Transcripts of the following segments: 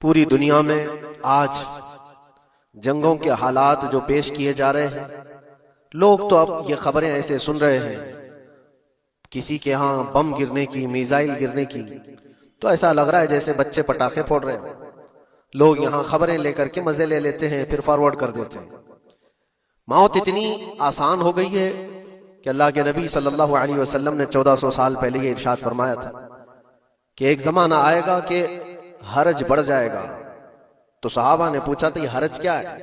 پوری دنیا میں آج جنگوں کے حالات جو پیش کیے جا رہے ہیں، لوگ تو اب یہ خبریں ایسے سن رہے ہیں، کسی کے ہاں بم گرنے کی، میزائل گرنے کی، تو ایسا لگ رہا ہے جیسے بچے پٹاخے پھوڑ رہے ہیں۔ لوگ یہاں خبریں لے کر کے مزے لے لیتے ہیں، پھر فارورڈ کر دیتے ہیں۔ موت اتنی آسان ہو گئی ہے کہ اللہ کے نبی صلی اللہ علیہ وسلم نے 1400 سال پہلے یہ ارشاد فرمایا تھا کہ ایک زمانہ آئے گا کہ حرج بڑھ جائے گا۔ تو صحابہ نے پوچھا تھا یہ حرج کیا ہے؟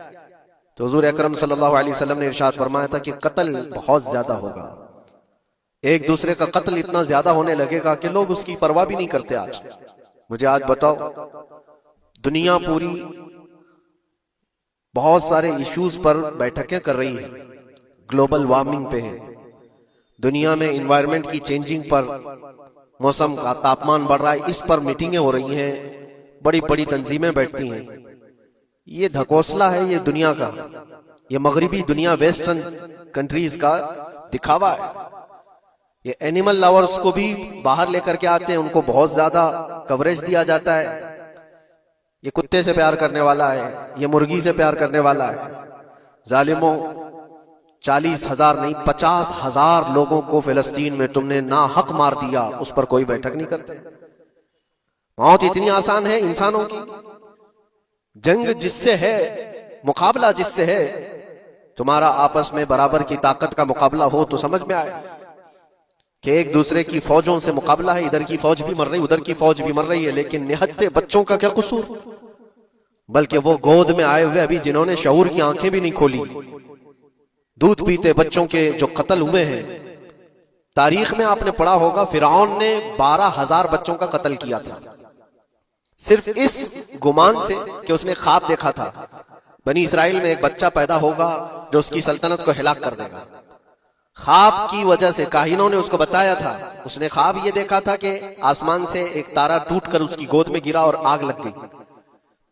تو حضور اکرم صلی اللہ علیہ وسلم نے ارشاد فرمایا تھا کہ قتل بہت زیادہ ہوگا، ایک دوسرے کا قتل اتنا زیادہ ہونے لگے گا کہ لوگ اس کی پرواہ بھی نہیں کرتے۔ آج مجھے آج بتاؤ، دنیا پوری بہت سارے ایشوز پر بیٹھکیں کر رہی ہے، گلوبل وارمنگ پہ ہے، دنیا میں انوائرمنٹ کی چینجنگ پر، موسم کا تاپمان بڑھ رہا ہے، اس پر میٹنگیں ہو رہی ہیں، بڑی بڑی تنظیمیں بیٹھتی ہیں۔ یہ ڈھکوسلا ہے یہ دنیا کا، یہ مغربی دنیا، ویسٹرن کنٹریز کا دکھاوا ہے۔ یہ اینیمل لاورز کو بھی باہر لے کر کے آتے ہیں، ان کو بہت زیادہ کوریج دیا جاتا ہے، یہ کتے سے پیار کرنے والا ہے، یہ مرغی سے پیار کرنے والا ہے۔ ظالموں، 40,000 نہیں 50,000 لوگوں کو فلسطین میں تم نے ناحق مار دیا، اس پر کوئی بیٹھک نہیں کرتے۔ موت اتنی آسان ہے انسانوں کی، جنگ جس سے ہے، مقابلہ جس سے ہے، تمہارا آپس میں برابر کی طاقت کا مقابلہ ہو تو سمجھ میں آئے کہ ایک دوسرے کی فوجوں سے مقابلہ ہے، ادھر کی فوج بھی مر رہی، ادھر کی فوج بھی مر رہی ہے، لیکن نہتے بچوں کا کیا قصور؟ بلکہ وہ گود میں آئے ہوئے ابھی جنہوں نے شعور کی آنکھیں بھی نہیں کھولی، دودھ پیتے بچوں کے جو قتل ہوئے ہیں۔ تاریخ میں آپ نے پڑھا ہوگا فرعون نے 12,000 بچوں کا قتل کیا تھا، صرف اس گمان سے کہ اس نے خواب دیکھا تھا بنی اسرائیل میں ایک بچہ پیدا ہوگا جو اس کی سلطنت کو ہلاک کر دے گا۔ خواب کی وجہ سے کاہنوں نے اس کو بتایا تھا، اس نے خواب یہ دیکھا تھا کہ آسمان سے ایک تارا ٹوٹ کر اس کی گود میں گرا اور آگ لگ گئی۔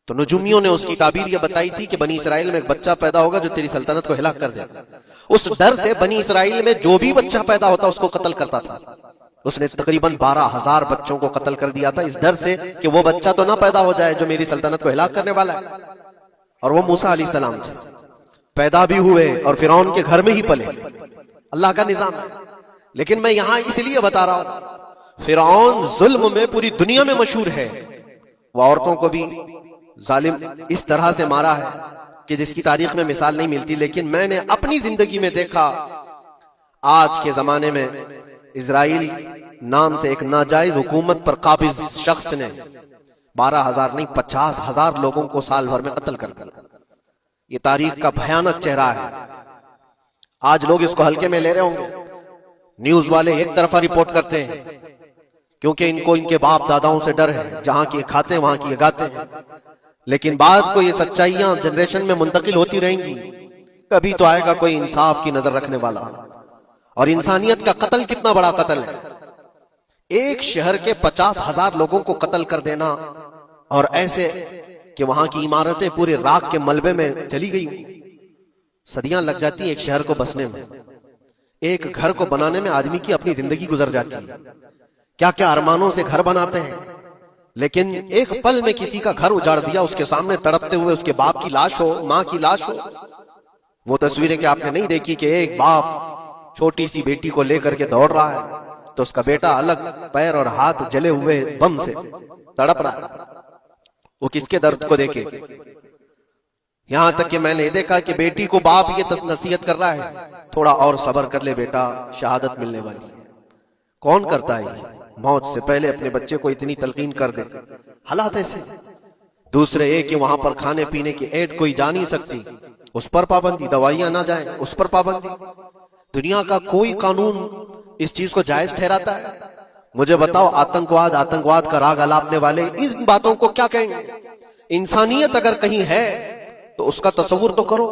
تو نجومیوں نے اس کی تعبیر یہ بتائی تھی کہ بنی اسرائیل میں ایک بچہ پیدا ہوگا جو تیری سلطنت کو ہلاک کر دے گا۔ اس ڈر سے بنی اسرائیل میں جو بھی بچہ پیدا ہوتا اس کو قتل کرتا تھا۔ اس نے تقریباً 12,000 بچوں کو قتل کر دیا تھا، اس ڈر سے کہ وہ بچہ تو نہ پیدا ہو جائے جو میری سلطنت کو ہلاک کرنے والا ہے۔ اور وہ موسیٰ علیہ السلام تھے، پیدا بھی ہوئے اور فرعون کے گھر میں ہی پلے، اللہ کا نظام ہے۔ لیکن میں یہاں اس لیے بتا رہا ہوں، فرعون ظلم میں پوری دنیا میں مشہور ہے، وہ عورتوں کو بھی ظالم اس طرح سے مارا ہے کہ جس کی تاریخ میں مثال نہیں ملتی۔ لیکن میں نے اپنی زندگی میں دیکھا، آج کے زمانے میں اسرائیل نام سے ایک ناجائز حکومت پر قابض شخص نے 12,000 نہیں 50,000 لوگوں کو سال بھر میں قتل کر دیا۔ یہ تاریخ کا بھیانک چہرہ ہے۔ آج لوگ اس کو ہلکے میں لے رہے ہوں گے، نیوز والے ایک طرفہ رپورٹ کرتے ہیں کیونکہ ان کو ان کے باپ داداؤں سے ڈر ہے، جہاں کی کھاتے ہیں وہاں کی گاتے ہیں۔ لیکن بعد کو یہ سچائیاں جنریشن میں منتقل ہوتی رہیں گی، کبھی تو آئے گا کوئی انصاف کی نظر رکھنے والا۔ اور انسانیت کا قتل کتنا بڑا قتل ہے، ایک شہر کے 50,000 لوگوں کو قتل کر دینا، اور ایسے کہ وہاں کی عمارتیں پورے راکھ کے ملبے میں چلی گئی، صدیاں لگ جاتی ہیں ایک شہر کو بسنے میں، ایک گھر کو بنانے میں آدمی کی اپنی زندگی گزر جاتی ہے، کیا کیا ارمانوں سے گھر بناتے ہیں، لیکن ایک پل میں کسی کا گھر اجاڑ دیا، اس کے سامنے تڑپتے ہوئے اس کے باپ کی لاش ہو، ماں کی لاش ہو۔ وہ تصویریں کہ آپ نے نہیں دیکھی کہ ایک باپ چھوٹی سی بیٹی کو لے کر کے دوڑ رہا ہے تو اس کا بیٹا الگ پیر اور ہاتھ جلے ہوئے بم سے تڑپ رہا ہے، وہ کس کے درد کو دیکھے۔ یہاں تک کہ میں نے دیکھا کہ بیٹی کو باپ یہ نصیحت کر رہا ہے، تھوڑا اور صبر کر لے بیٹا، شہادت ملنے والی ہے۔ کون کرتا ہے یہ؟ موت سے پہلے اپنے بچے کو اتنی تلقین کر دے، حالات ایسے۔ دوسرے ایک کہ وہاں پر کھانے پینے کی ایڈ کوئی جا نہیں سکتی، اس پر پابندی، دوائیاں نہ جائیں اس پر پابندی۔ دنیا کا کوئی قانون اس چیز کو جائز ٹھہراتا ہے؟ مجھے بتاؤ، آتنکواد کا راگ الاپنے والے ان باتوں کو کیا کہیں گے؟ انسانیت اگر کہیں ہے تو اس کا تصور تو کرو۔